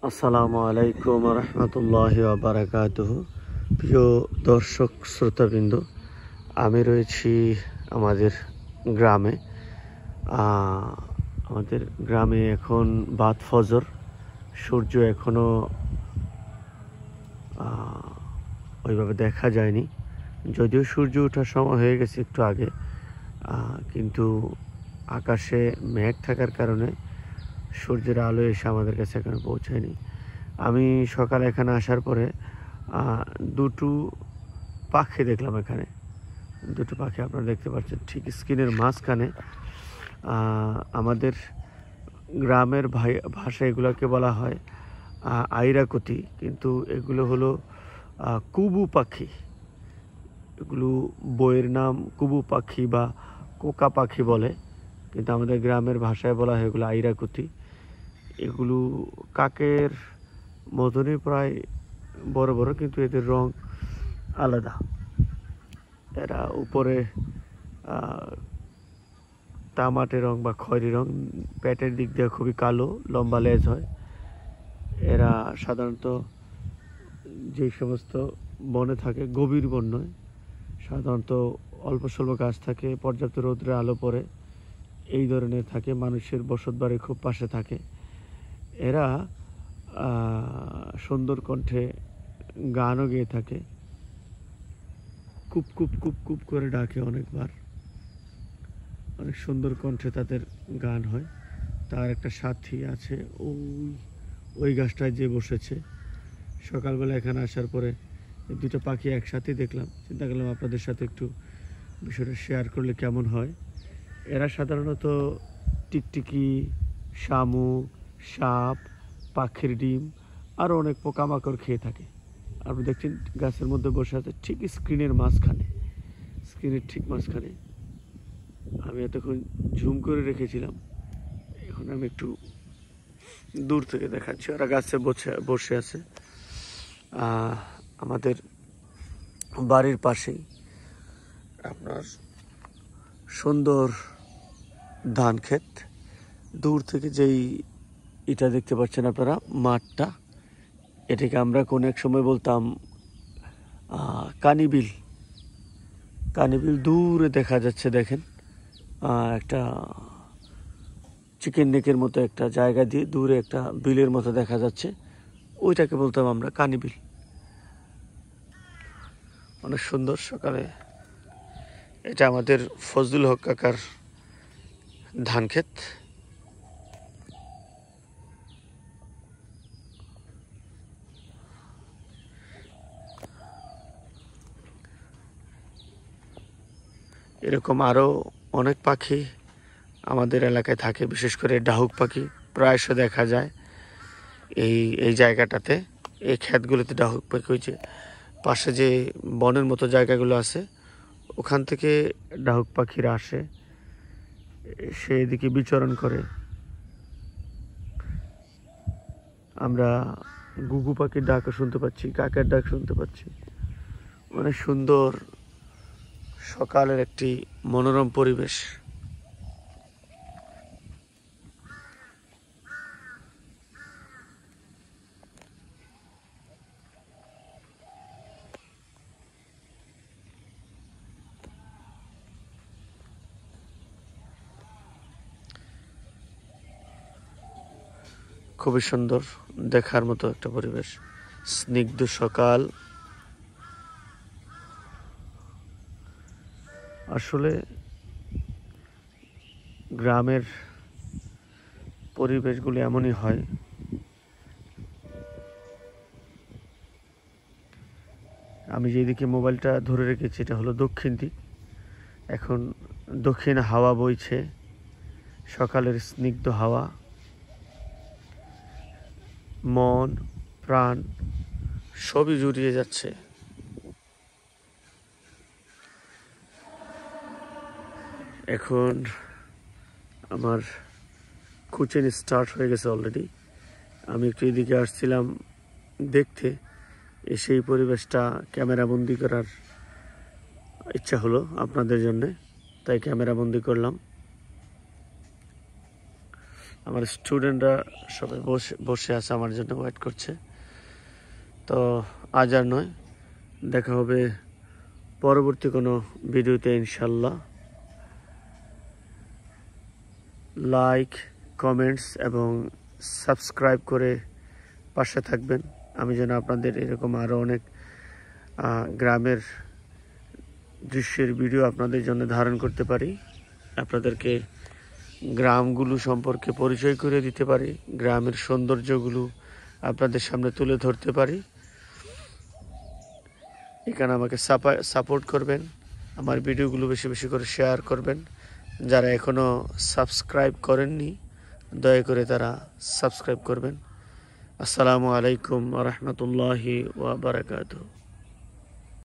আসসালামু আলাইকুম রহমতুল্লাহি ওয়া বারাকাতুহু। প্রিয় দর্শক শ্রোতাবৃন্দ, আমি রয়েছি আমাদের গ্রামে। আমাদের গ্রামে এখন বাদ ফজর, সূর্য এখনো ওইভাবে দেখা যায়নি, যদিও সূর্য ওঠার সময় হয়ে গেছে একটু আগে, কিন্তু আকাশে মেঘ থাকার কারণে সূর্যের আলো এসে আমাদের কাছে এখনো পৌঁছায়নি। আমি সকালে এখানে আসার পরে দুটো পাখি দেখলাম। এখানে দুটো পাখি আপনারা দেখতে পাচ্ছেন ঠিক স্ক্রিনের মাঝখানে। আমাদের গ্রামের ভাষায় এগুলোকে বলা হয় আইরাকুতি, কিন্তু এগুলো হলো কুবু পাখি। এগুলো বইয়ের নাম কুবু পাখি বা কোকা পাখি বলে, কিন্তু আমাদের গ্রামের ভাষায় বলা হয় এগুলো আইরাকুতি। এগুলো কাকের মতনই প্রায় বড় বড়, কিন্তু এদের রং আলাদা। এরা উপরে তামাটে রং বা খয়েরি রং, পেটের দিক দিয়ে খুবই কালো, লম্বা লেজ হয়। এরা সাধারণত যে সমস্ত বনে থাকে, গভীর বন নয়, সাধারণত অল্প স্বল্প গাছ থাকে, পর্যাপ্ত রৌদ্রে আলো পড়ে, এই ধরনের থাকে, মানুষের বসত বাড়ি খুব পাশে থাকে। এরা সুন্দর কণ্ঠে গানও গেয়ে থাকে, কুপ কুপ কুপ কুপ করে ডাকে অনেকবার, অনেক সুন্দর কণ্ঠে তাদের গান হয়। তার একটা সাথী আছে ওই গাছটায় যে বসেছে। সকালবেলা এখানে আসার পরে দুটো পাখি একসাথে দেখলাম, চিন্তা করলাম আপনাদের সাথে একটু বিষয়টা শেয়ার করলে কেমন হয়। এরা সাধারণত টিকটিকি, শামুক, সাপ, পাখির ডিম আরও অনেক পোকামাকড় খেয়ে থাকে। আপনি দেখছেন গাছের মধ্যে বসে আছে ঠিক স্ক্রিনের মাঝখানে, স্ক্রিনের ঠিক মাঝখানে। আমি এতক্ষণ জুম করে রেখেছিলাম, এখন আমি একটু দূর থেকে দেখাচ্ছি। ওরা গাছে বসে আছে আমাদের বাড়ির পাশেই। আপনার সুন্দর ধান ক্ষেত, দূর থেকে যেই এটা দেখতে পাচ্ছেন আপনারা, মাঠটা, এটাকে আমরা কোন এক সময় বলতাম কানিবিল। কানিবিল দূরে দেখা যাচ্ছে, দেখেন একটা চিকেন নেকের মতো একটা জায়গা দিয়ে দূরে একটা বিলের মতো দেখা যাচ্ছে, ওইটাকে বলতাম আমরা কানিবিল। অনেক সুন্দর সকালে। এটা আমাদের ফজলুল হক কাকার ধান ক্ষেত। এরকম আরও অনেক পাখি আমাদের এলাকায় থাকে, বিশেষ করে ডাহুক পাখি প্রায়শ দেখা যায় এই জায়গাটাতে, এই ক্ষেতগুলোতে ডাহুক পাখি। ওই যে পাশে যে বনের মতো জায়গাগুলো আছে, ওখান থেকে ডাহুক পাখিরা আসে, সে এদিকে বিচরণ করে। আমরা গুগু পাখির ডাকও শুনতে পাচ্ছি, কাকের ডাক শুনতে পাচ্ছি। মানে সুন্দর সকালের একটি মনোরম পরিবেশ। খুবই সুন্দর দেখার মতো একটা পরিবেশ, স্নিগ্ধ সকাল। আসলে গ্রামের পরিবেশগুলি এমনই হয়। আমি যেদিকে মোবাইলটা ধরে রেখেছি এটা হলো দক্ষিণ দিক। এখন দক্ষিণ হাওয়া বইছে, সকালের স্নিগ্ধ হাওয়া, মন প্রাণ সবই জুড়িয়ে যাচ্ছে। এখন আমার কোচিং স্টার্ট হয়ে গেছে অলরেডি। আমি একটু এদিকে আসছিলাম দেখতে, এসে এই পরিবেশটা ক্যামেরাবন্দি করার ইচ্ছা হলো আপনাদের জন্যে, তাই ক্যামেরাবন্দি করলাম। আমার স্টুডেন্টরা সবাই বসে আছে, আমার জন্য ওয়েট করছে। তো আজ আর নয়, দেখা হবে পরবর্তী কোনো ভিডিওতে ইনশাল্লাহ। লাইক, কমেন্টস এবং সাবস্ক্রাইব করে পাশে থাকবেন, আমি যেন আপনাদের এরকম আরও অনেক গ্রামের দৃশ্যের ভিডিও আপনাদের জন্য ধারণ করতে পারি, আপনাদেরকে গ্রামগুলো সম্পর্কে পরিচয় করে দিতে পারি, গ্রামের সৌন্দর্যগুলো আপনাদের সামনে তুলে ধরতে পারি। এখানে আমাকে সাপোর্ট করবেন, আমার ভিডিওগুলো বেশি বেশি করে শেয়ার করবেন। যারা এখনও সাবস্ক্রাইব করেননি দয়া করে তারা সাবস্ক্রাইব করবেন। আসসালামু আলাইকুম ওয়া রাহমাতুল্লাহি ওয়া বারাকাতুহু।